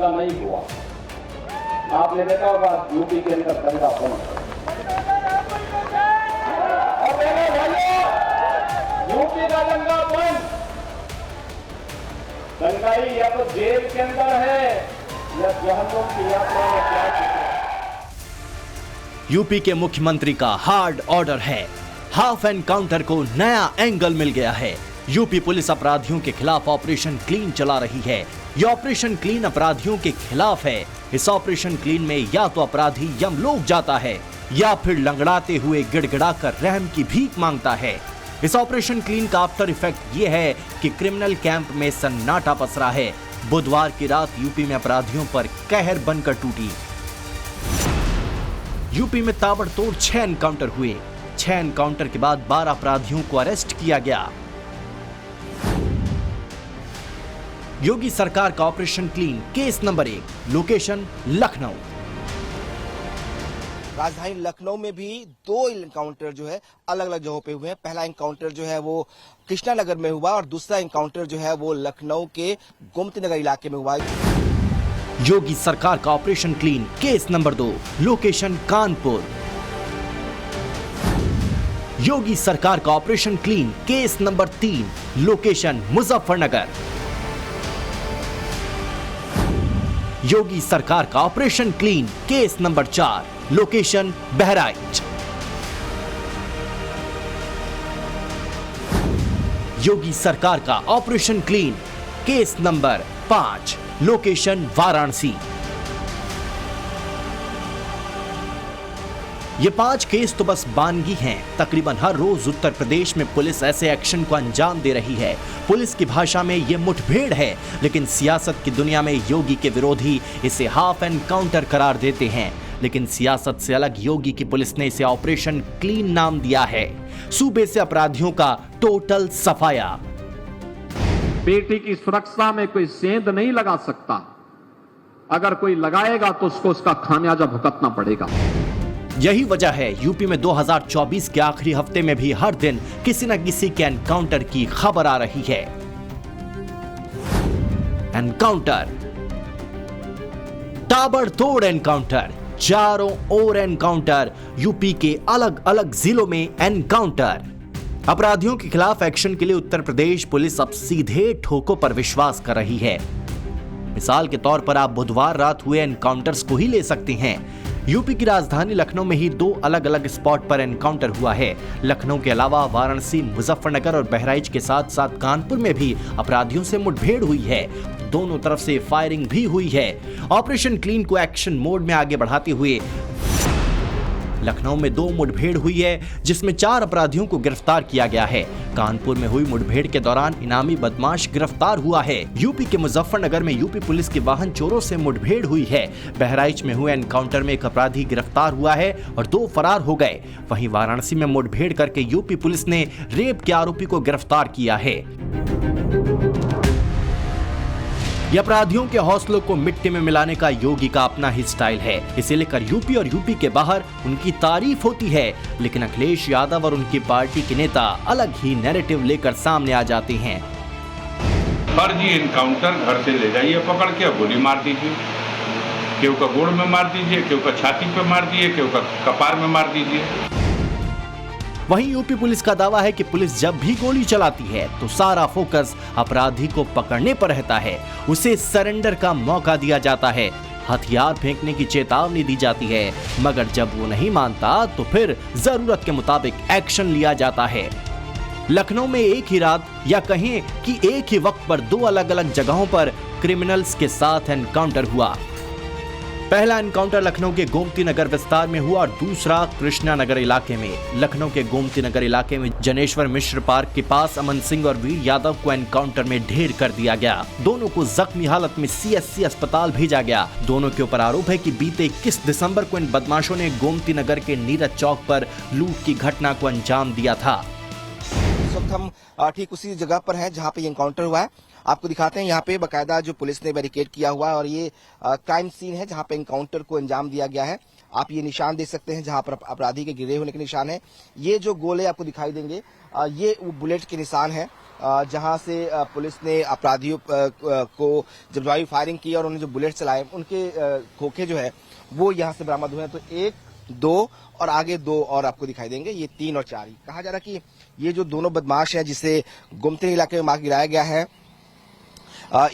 दंगा नहीं हुआ। आपने देखा होगा यूपी के अंदर दंगा कौन यूपी का दंगा कौन दंगाई या तो जेल के अंदर है या जहन्नुम की यात्रा में क्या। यूपी के मुख्यमंत्री का हार्ड ऑर्डर है। हाफ एनकाउंटर को नया एंगल मिल गया है। यूपी पुलिस अपराधियों के खिलाफ ऑपरेशन क्लीन चला रही है। यह ऑपरेशन क्लीन अपराधियों के खिलाफ है। इस ऑपरेशन क्लीन में या तो अपराधी यमलोक जाता है या फिर लंगड़ाते हुए गिड़गिड़ाकर रहम की भीख मांगता है। इस ऑपरेशन क्लीन का आफ्टर इफेक्ट ये है कि क्रिमिनल कैंप में सन्नाटा पसरा है। बुधवार की रात यूपी में अपराधियों पर कहर बनकर टूटी। यूपी में ताबड़तोड़ 6 एनकाउंटर हुए। 6 एनकाउंटर के बाद 12 अपराधियों को अरेस्ट किया गया। योगी सरकार का operation clean case number 1, location Lucknow. राजधानी लखनऊ में भी 2 एनकाउंटर जो है अलग अलग जगहों पे हुए हैं। पहला एनकाउंटर जो है वो कृष्णा नगर में हुआ और दूसरा एनकाउंटर जो है वो लखनऊ के गोमती नगर इलाके में हुआ। योगी सरकार का operation clean case number 2, location Kanpur. Yogi सरकार का operation clean case number 3, location Muzaffarnagar. Yogi सरकार का operation clean case number 4, location Bahraich. Yogi सरकार का operation clean case number 5, location Varanasi. ये 5 केस तो बस बानगी हैं। तकरीबन हर रोज उत्तर प्रदेश में पुलिस ऐसे एक्शन को अंजाम दे रही है। पुलिस की भाषा में ये मुठभेड़ है, लेकिन सियासत की दुनिया में योगी के विरोधी इसे हाफ एनकाउंटर करार देते हैं। लेकिन सियासत से अलग योगी की पुलिस ने इसे ऑपरेशन क्लीन नाम दिया है। सूबे से अपराधियों का टोटल सफाया। बेटी की सुरक्षा में कोई सेंध नहीं लगा सकता। अगर कोई लगाएगा तो उसको उसका खामियाजा भुगतना पड़ेगा। यही वजह है यूपी में 2024 के आखिरी हफ्ते में भी हर दिन किसी न किसी के एनकाउंटर की खबर आ रही है। एनकाउंटर, ताबड़तोड़ एनकाउंटर, चारों ओर एनकाउंटर। यूपी के अलग अलग जिलों में एनकाउंटर। अपराधियों के खिलाफ एक्शन के लिए उत्तर प्रदेश पुलिस अब सीधे ठोकों पर विश्वास कर रही है। मिसाल के तौर पर आप बुधवार रात हुए एनकाउंटर्स को ही ले सकते हैं। यूपी की राजधानी लखनऊ में ही 2 अलग अलग स्पॉट पर एनकाउंटर हुआ है। लखनऊ के अलावा वाराणसी, मुजफ्फरनगर और बहराइच के साथ साथ कानपुर में भी अपराधियों से मुठभेड़ हुई है। दोनों तरफ से फायरिंग भी हुई है। ऑपरेशन क्लीन को एक्शन मोड में आगे बढ़ाते हुए लखनऊ में 2 मुठभेड़ हुई है, जिसमें 4 अपराधियों को गिरफ्तार किया गया है। कानपुर में हुई मुठभेड़ के दौरान इनामी बदमाश गिरफ्तार हुआ है। यूपी के मुजफ्फरनगर में यूपी पुलिस के वाहन चोरों से मुठभेड़ हुई है। बहराइच में हुए एनकाउंटर में 1 अपराधी गिरफ्तार हुआ है और 2 फरार हो गए। वहीं वाराणसी में मुठभेड़ करके यूपी पुलिस ने रेप के आरोपी को गिरफ्तार किया है। ये अपराधियों के हौसलों को मिट्टी में मिलाने का योगी का अपना ही स्टाइल है। इसे लेकर यूपी और यूपी के बाहर उनकी तारीफ होती है, लेकिन अखिलेश यादव और उनकी पार्टी के नेता अलग ही नैरेटिव लेकर सामने आ जाते हैं। फर्जी एनकाउंटर घर से ले जाइए, पकड़ के गोली मार दीजिए। केहू का गोड़ में मार दीजिए, केहू का छाती पे मार दीजिए, केहू का कपार में मार दीजिए। वहीं यूपी पुलिस का दावा है कि पुलिस जब भी गोली चलाती है तो सारा फोकस अपराधी को पकड़ने पर रहता है। उसे सरेंडर का मौका दिया जाता है, हथियार फेंकने की चेतावनी दी जाती है, मगर जब वो नहीं मानता तो फिर जरूरत के मुताबिक एक्शन लिया जाता है। लखनऊ में एक ही रात या कहें कि एक ही वक्त पर 2 अलग अलग जगहों पर क्रिमिनल्स के साथ एनकाउंटर हुआ। पहला एनकाउंटर लखनऊ के गोमती नगर विस्तार में हुआ और दूसरा कृष्णा नगर इलाके में। लखनऊ के गोमती नगर इलाके में जनेश्वर मिश्र पार्क के पास अमन सिंह और वीर यादव को एनकाउंटर में ढेर कर दिया गया। दोनों को जख्मी हालत में CSC अस्पताल भेजा गया। दोनों के ऊपर आरोप है कि बीते 21 दिसंबर को इन बदमाशों ने गोमती नगर के नीरज चौक पर लूट की घटना को अंजाम दिया था। इस वक्त हम ठीक उसी जगह पर हैं जहां पे ये एनकाउंटर हुआ है। आपको दिखाते हैं यहाँ पे बाकायदा जो पुलिस ने बैरिकेड किया हुआ है और ये क्राइम सीन है जहाँ पे एनकाउंटर को अंजाम दिया गया है। आप ये निशान देख सकते हैं जहाँ पर अपराधी के गिरे होने के निशान है। ये जो गोले आपको दिखाई देंगे ये वो बुलेट के निशान है जहां से पुलिस ने अपराधियों को जब ड्राइव फायरिंग की और उन्हें जो बुलेट चलाए उनके खोखे जो है वो यहां से बरामद हुए हैं। तो 1, 2 और आगे 2 और आपको दिखाई देंगे, ये 3 और 4 ही कहा जा रहा है कि ये जो दोनों बदमाश हैं जिसे गोमती इलाके में मार गिराया गया है,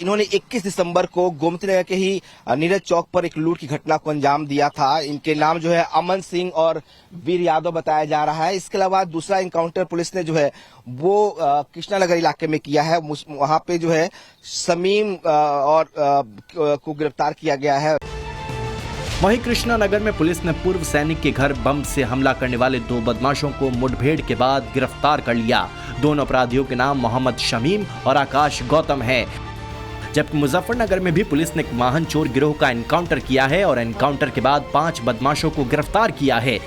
इन्होंने 21 दिसंबर को गोमती नगर के ही नीरज चौक पर एक लूट की घटना को अंजाम दिया था। इनके नाम जो है अमन सिंह और वीर यादव बताया जा रहा है। इसके अलावा दूसरा एनकाउंटर पुलिस ने जो है वो कृष्णा नगर इलाके में किया है। वहां पे जो है समीम और को गिरफ्तार किया गया है। वहीं कृष्णा नगर में पुलिस ने पूर्व सैनिक के घर बम से हमला करने वाले 2 बदमाशों को मुठभेड़ के बाद गिरफ्तार कर लिया। दोनों अपराधियों के नाम मोहम्मद शमीम और आकाश गौतम है। जबकि मुजफ्फरनगर में भी पुलिस ने एक वाहन चोर गिरोह का एनकाउंटर किया है और एनकाउंटर के बाद 5 बदमाशों को गिरफ्तार किया है।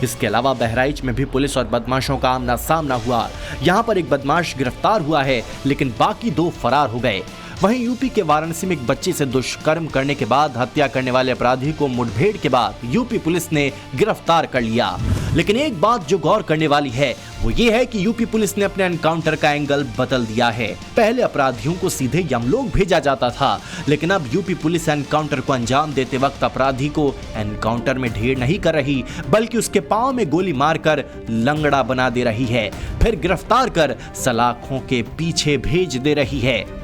इसके अलावा बहराइच में भी पुलिस और बदमाशों का आमना सामना हुआ। यहाँ पर एक बदमाश गिरफ्तार हुआ है लेकिन बाकी 2 फरार हो गए। वहीं यूपी के वाराणसी में एक बच्चे से दुष्कर्म करने के बाद हत्या करने वाले अपराधी को मुठभेड़ के बाद यूपी पुलिस ने गिरफ्तार कर लिया। लेकिन एक बात जो गौर करने वाली है वो ये है कि यूपी पुलिस ने अपने एनकाउंटर का एंगल बदल दिया है। पहले अपराधियों को सीधे यमलोक भेजा जाता था, लेकिन अब यूपी पुलिस एनकाउंटर को अंजाम देते वक्त अपराधी को एनकाउंटर में ढेर नहीं कर रही बल्कि उसके पांव में गोली मारकर लंगड़ा बना दे रही है, फिर गिरफ्तार कर सलाखों के पीछे भेज दे रही है।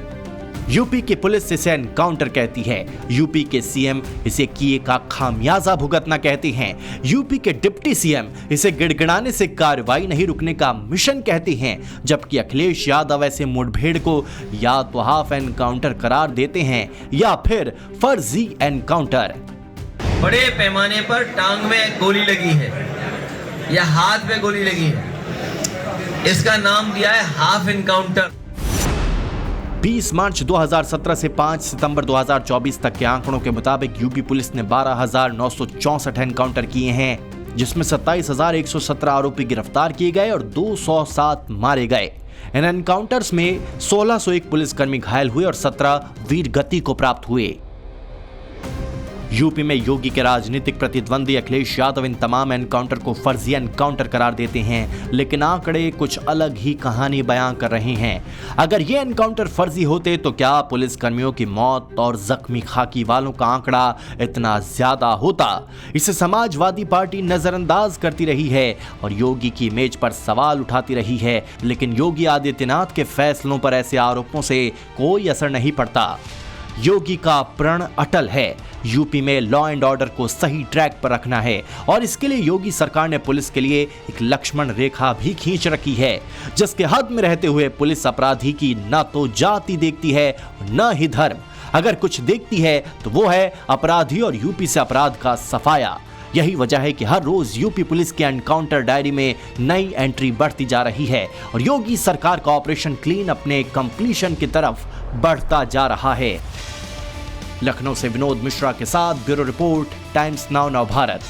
यूपी की पुलिस इसे एनकाउंटर कहती है, यूपी के सीएम इसे किए का खामियाजा भुगतना कहते हैं, यूपी के डिप्टी सीएम इसे गिड़गिड़ाने से कार्रवाई नहीं रुकने का मिशन कहते हैं, जबकि अखिलेश यादव ऐसे मुठभेड़ को या तो हाफ एनकाउंटर करार देते हैं या फिर फर्जी एनकाउंटर। बड़े पैमाने पर टांग में गोली लगी है या हाथ में गोली लगी है, इसका नाम दिया है हाफ एनकाउंटर। 20 मार्च 2017 से 5 सितंबर 2024 तक के आंकड़ों के मुताबिक यूपी पुलिस ने 12,964 एनकाउंटर किए हैं, जिसमें 27,117 आरोपी गिरफ्तार किए गए और 207 मारे गए। इन एनकाउंटर्स में 1,601 पुलिसकर्मी घायल हुए और 17 वीर गति को प्राप्त हुए। यूपी में योगी के राजनीतिक प्रतिद्वंदी अखिलेश यादव इन तमाम एनकाउंटर को फर्जी एनकाउंटर करार देते हैं, लेकिन आंकड़े कुछ अलग ही कहानी बयां कर रहे हैं। अगर ये एनकाउंटर फर्जी होते तो क्या पुलिसकर्मियों की मौत और जख्मी खाकी वालों का आंकड़ा इतना ज्यादा होता? इसे समाजवादी पार्टी नजरअंदाज करती रही है और योगी की इमेज पर सवाल उठाती रही है, लेकिन योगी आदित्यनाथ के फैसलों पर ऐसे आरोपों से कोई असर नहीं पड़ता। योगी का प्रण अटल है, यूपी में लॉ एंड ऑर्डर को सही ट्रैक पर रखना है और इसके लिए योगी सरकार ने पुलिस के लिए एक लक्ष्मण रेखा भी खींच रखी है, जिसके हद में रहते हुए पुलिस अपराधी की न तो जाति देखती है न ही धर्म। अगर कुछ देखती है तो वो है अपराधी और यूपी से अपराध का सफाया। यही वजह है कि हर रोज यूपी पुलिस की एनकाउंटर डायरी में नई एंट्री बढ़ती जा रही है और योगी सरकार का ऑपरेशन क्लीन अपने कंप्लीशन की तरफ बढ़ता जा रहा है। लखनऊ से विनोद मिश्रा के साथ ब्यूरो रिपोर्ट, टाइम्स नाउ नव भारत।